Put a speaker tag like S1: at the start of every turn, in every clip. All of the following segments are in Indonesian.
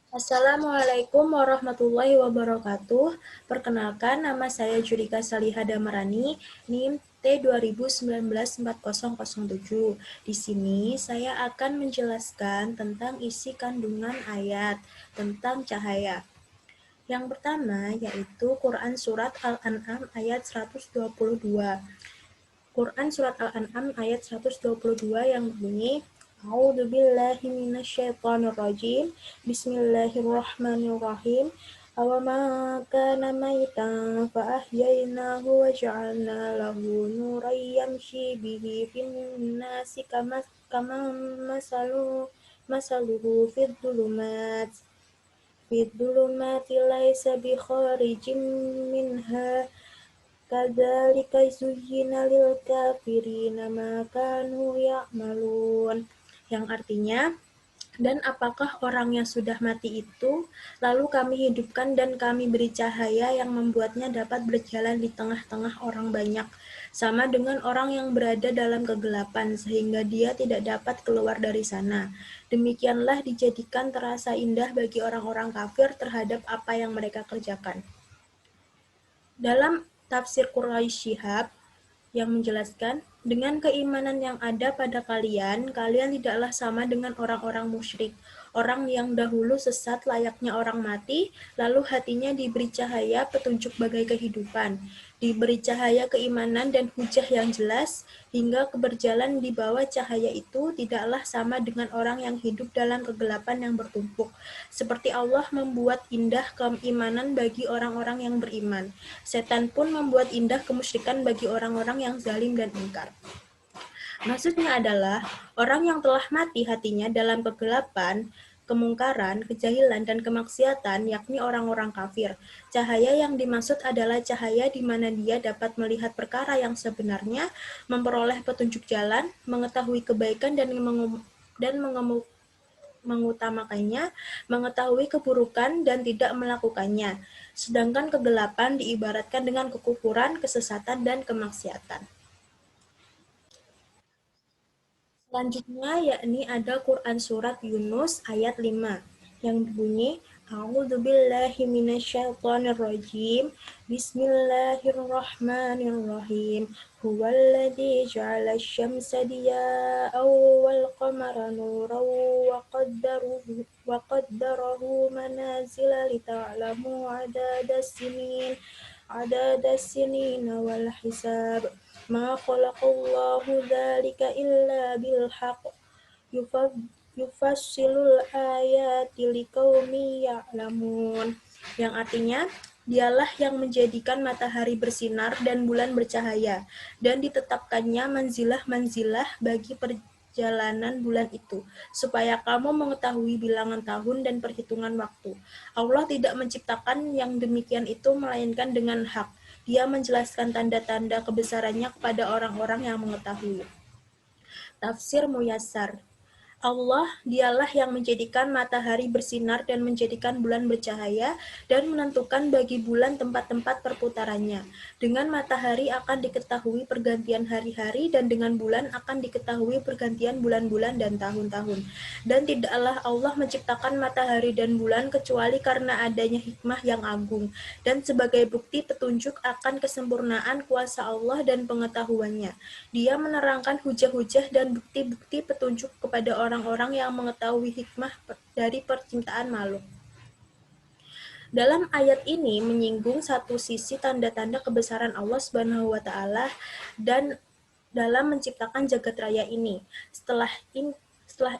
S1: Assalamualaikum warahmatullahi wabarakatuh. Perkenalkan, nama saya Judika Saliha Damarani, NIM T2019-4007. Di sini saya akan menjelaskan tentang isi kandungan ayat tentang cahaya. Yang pertama yaitu Quran Surat Al-An'am ayat 122. Quran Surat Al-An'am ayat 122 yang berbunyi, A'udzu billahi minasyaitonir rajim. Bismillahirrahmanirrahim. Awama kana maitan fa ahyaynahu wa ja'alna lahu nuran yamshi bihi fin-nasi kama masaluhu fid-dhulumati laisa bi kharijin minha kadzalika zuyyina lil kafirina ma kanu ya'malun. Yang artinya, dan apakah orang yang sudah mati itu, lalu kami hidupkan dan kami beri cahaya yang membuatnya dapat berjalan di tengah-tengah orang banyak, sama dengan orang yang berada dalam kegelapan, sehingga dia tidak dapat keluar dari sana. Demikianlah dijadikan terasa indah bagi orang-orang kafir terhadap apa yang mereka kerjakan. Dalam tafsir Quraisy Shihab yang menjelaskan, dengan keimanan yang ada pada kalian, kalian tidaklah sama dengan orang-orang musyrik, orang yang dahulu sesat layaknya orang mati, lalu hatinya diberi cahaya petunjuk bagai kehidupan, diberi cahaya keimanan dan hujah yang jelas, hingga berjalan di bawah cahaya itu tidaklah sama dengan orang yang hidup dalam kegelapan yang bertumpuk. Seperti Allah membuat indah keimanan bagi orang-orang yang beriman, setan pun membuat indah kemusyrikan bagi orang-orang yang zalim dan ingkar. Maksudnya adalah orang yang telah mati hatinya dalam kegelapan, kemungkaran, kejahilan, dan kemaksiatan, yakni orang-orang kafir. Cahaya yang dimaksud adalah cahaya di mana dia dapat melihat perkara yang sebenarnya, memperoleh petunjuk jalan, mengetahui kebaikan dan mengutamakannya, mengetahui keburukan dan tidak melakukannya. Sedangkan kegelapan diibaratkan dengan kekufuran, kesesatan, dan kemaksiatan. Selanjutnya yakni ada Quran Surat Yunus ayat 5 yang berbunyi, A'udzu billahi minasyaitonir rajim. Bismillahirrahmanirrahim. Huwallazi ja'ala asy-syamsa diya'an wal qamara nuran wa qaddarahu manazila lita'lamu 'adada as-sinina wal hisab. Ma khalaqallahu dzalika illa bil haqq yufassilul ayati liqaumin ya'lamun. Yang artinya, dialah yang menjadikan matahari bersinar dan bulan bercahaya, dan ditetapkannya manzilah-manzilah bagi perjalanan bulan itu, supaya kamu mengetahui bilangan tahun dan perhitungan waktu. Allah tidak menciptakan yang demikian itu melainkan dengan hak. Dia menjelaskan tanda-tanda kebesarannya kepada orang-orang yang mengetahui. Tafsir Muyassar. Allah dialah yang menjadikan matahari bersinar dan menjadikan bulan bercahaya dan menentukan bagi bulan tempat-tempat perputarannya. Dengan matahari akan diketahui pergantian hari-hari dan dengan bulan akan diketahui pergantian bulan-bulan dan tahun-tahun. Dan tidaklah Allah menciptakan matahari dan bulan kecuali karena adanya hikmah yang agung dan sebagai bukti petunjuk akan kesempurnaan kuasa Allah dan pengetahuannya. Dia menerangkan hujah-hujah dan bukti-bukti petunjuk kepada orang-orang yang mengetahui hikmah dari penciptaan makhluk. Dalam ayat ini menyinggung satu sisi tanda-tanda kebesaran Allah Subhanahu wa taala dan dalam menciptakan jagat raya ini. Setelah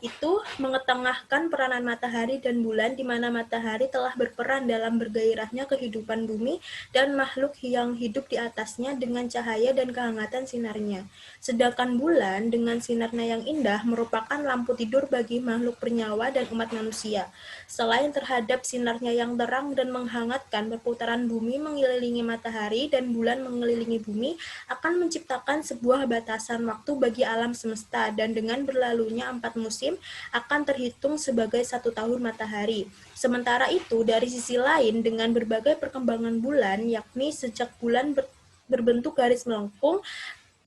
S1: itu mengetengahkan peranan matahari dan bulan di mana matahari telah berperan dalam bergairahnya kehidupan bumi dan makhluk yang hidup di atasnya dengan cahaya dan kehangatan sinarnya. Sedangkan bulan dengan sinarnya yang indah merupakan lampu tidur bagi makhluk bernyawa dan umat manusia. Selain terhadap sinarnya yang terang dan menghangatkan, perputaran bumi mengelilingi matahari dan bulan mengelilingi bumi akan menciptakan sebuah batasan waktu bagi alam semesta dan dengan berlalunya 4 musim akan terhitung sebagai 1 tahun matahari. Sementara itu, dari sisi lain, dengan berbagai perkembangan bulan, yakni sejak bulan berbentuk garis melengkung,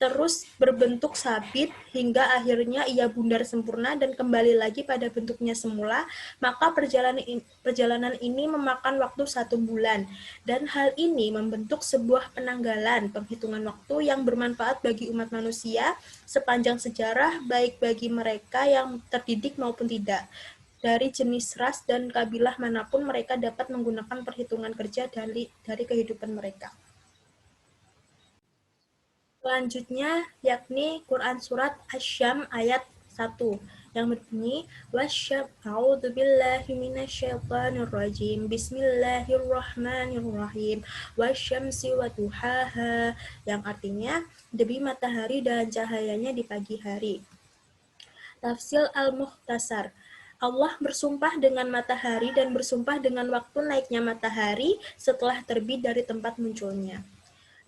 S1: terus berbentuk sabit hingga akhirnya ia bundar sempurna dan kembali lagi pada bentuknya semula, maka perjalanan ini memakan waktu 1 bulan. Dan hal ini membentuk sebuah penanggalan penghitungan waktu yang bermanfaat bagi umat manusia sepanjang sejarah, baik bagi mereka yang terdidik maupun tidak. Dari jenis ras dan kabilah manapun mereka dapat menggunakan perhitungan kerja dari kehidupan mereka. Selanjutnya yakni Quran Surat Asy-Syams ayat 1 yang berbunyi wasyam a'udzubillahi minasyaitonirrajim bismillahirrahmanirrahim wasyamsi waduhaha yang artinya demi matahari dan cahayanya di pagi hari. Tafsir Al-Mukhtasar. Allah bersumpah dengan matahari dan bersumpah dengan waktu naiknya matahari setelah terbit dari tempat munculnya.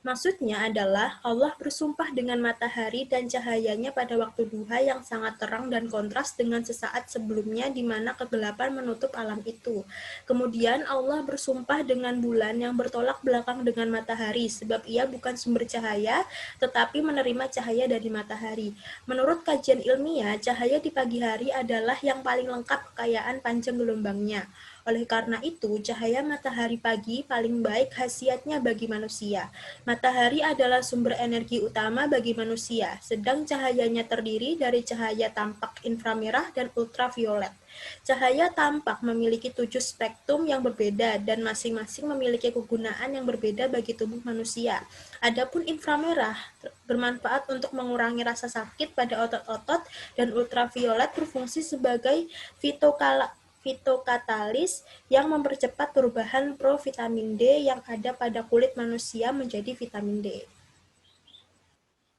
S1: Maksudnya adalah Allah bersumpah dengan matahari dan cahayanya pada waktu duha yang sangat terang dan kontras dengan sesaat sebelumnya di mana kegelapan menutup alam itu. Kemudian Allah bersumpah dengan bulan yang bertolak belakang dengan matahari sebab ia bukan sumber cahaya tetapi menerima cahaya dari matahari. Menurut kajian ilmiah, cahaya di pagi hari adalah yang paling lengkap kekayaan panjang gelombangnya. Oleh karena itu, cahaya matahari pagi paling baik khasiatnya bagi manusia. Matahari adalah sumber energi utama bagi manusia, sedang cahayanya terdiri dari cahaya tampak inframerah dan ultraviolet. Cahaya tampak memiliki 7 spektrum yang berbeda dan masing-masing memiliki kegunaan yang berbeda bagi tubuh manusia. Adapun inframerah bermanfaat untuk mengurangi rasa sakit pada otot-otot dan ultraviolet berfungsi sebagai fitokatalis yang mempercepat perubahan provitamin D yang ada pada kulit manusia menjadi vitamin D.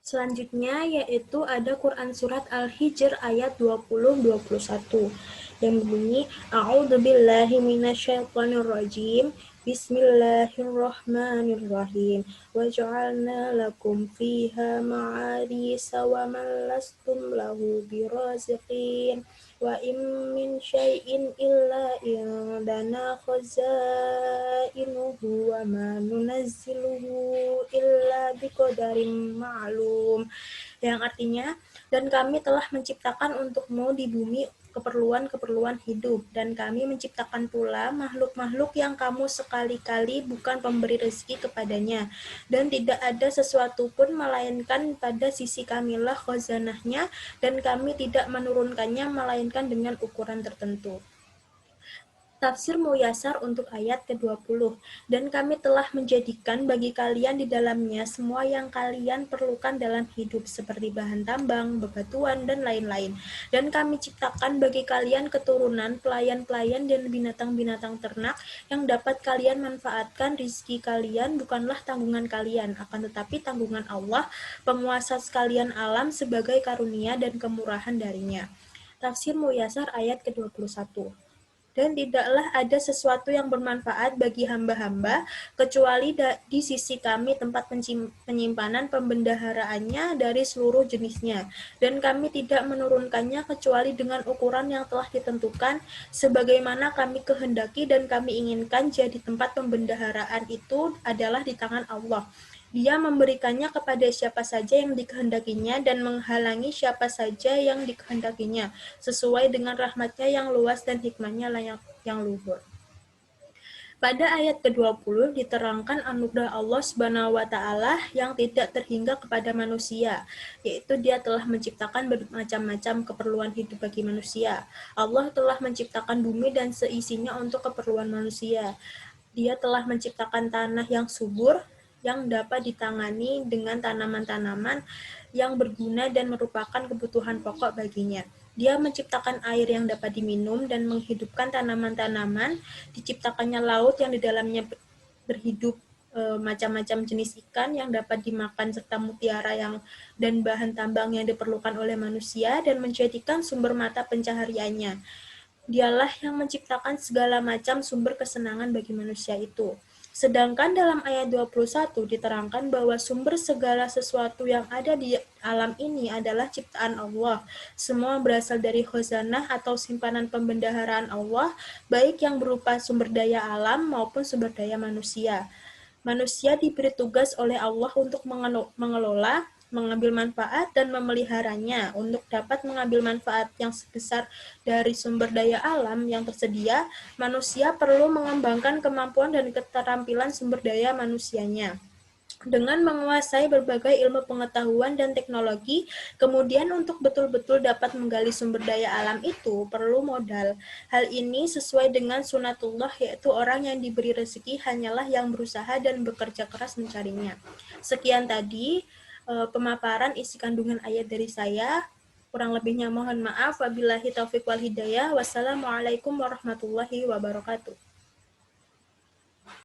S1: Selanjutnya yaitu ada Quran Surat Al-Hijr ayat 20-21 yang berbunyi A'udzubillahi minasyaitonirrajim Bismillahirrahmanirrahim Waj'alna lakum fiha ma'arisa wa man lastum lahu biraziqin wa in min syai'in illa indana khazainuhu wa ma nunazziluhu illa biqadarin ma'lum yang artinya dan kami telah menciptakan untukmu di bumi keperluan-keperluan hidup dan kami menciptakan pula makhluk-makhluk yang kamu sekali-kali bukan pemberi rezeki kepadanya dan tidak ada sesuatu pun melainkan pada sisi kamilah khazanahnya dan kami tidak menurunkannya melainkan dengan ukuran tertentu. Tafsir Muyasar untuk ayat ke-20. Dan kami telah menjadikan bagi kalian di dalamnya semua yang kalian perlukan dalam hidup, seperti bahan tambang, bebatuan, dan lain-lain. Dan kami ciptakan bagi kalian keturunan, pelayan-pelayan, dan binatang-binatang ternak yang dapat kalian manfaatkan. Rizki kalian bukanlah tanggungan kalian, akan tetapi tanggungan Allah, penguasa sekalian alam sebagai karunia dan kemurahan darinya. Tafsir Muyasar ayat ke-21. Dan tidaklah ada sesuatu yang bermanfaat bagi hamba-hamba kecuali di sisi kami tempat penyimpanan pembendaharaannya dari seluruh jenisnya. Dan kami tidak menurunkannya kecuali dengan ukuran yang telah ditentukan sebagaimana kami kehendaki dan kami inginkan jadi tempat pembendaharaan itu adalah di tangan Allah. Dia memberikannya kepada siapa saja yang dikehendakinya dan menghalangi siapa saja yang dikehendakinya, sesuai dengan rahmatnya yang luas dan hikmahnya yang luhur. Pada ayat ke-20 diterangkan anugerah Allah Subhanahu wa taala yang tidak terhingga kepada manusia, yaitu Dia telah menciptakan bermacam-macam keperluan hidup bagi manusia. Allah telah menciptakan bumi dan seisinya untuk keperluan manusia. Dia telah menciptakan tanah yang subur, yang dapat ditangani dengan tanaman-tanaman yang berguna dan merupakan kebutuhan pokok baginya. Dia menciptakan air yang dapat diminum dan menghidupkan tanaman-tanaman, diciptakannya laut yang di dalamnya berhidup macam-macam jenis ikan yang dapat dimakan serta mutiara dan bahan tambang yang diperlukan oleh manusia dan menjadikan sumber mata pencahariannya. Dialah yang menciptakan segala macam sumber kesenangan bagi manusia itu. Sedangkan dalam ayat 21 diterangkan bahwa sumber segala sesuatu yang ada di alam ini adalah ciptaan Allah. Semua berasal dari khazanah atau simpanan pembendaharaan Allah, baik yang berupa sumber daya alam maupun sumber daya manusia. Manusia diberi tugas oleh Allah untuk mengelola, mengambil manfaat dan memeliharanya. Untuk dapat mengambil manfaat yang sebesar dari sumber daya alam yang tersedia, manusia perlu mengembangkan kemampuan dan keterampilan sumber daya manusianya. Dengan menguasai berbagai ilmu pengetahuan dan teknologi, kemudian untuk betul-betul dapat menggali sumber daya alam itu perlu modal. Hal ini sesuai dengan sunatullah, yaitu orang yang diberi rezeki hanyalah yang berusaha dan bekerja keras mencarinya. Sekian tadi pemaparan isi kandungan ayat dari saya. Kurang lebihnya mohon maaf. Wabillahi taufiq wal hidayah. Wassalamualaikum warahmatullahi wabarakatuh.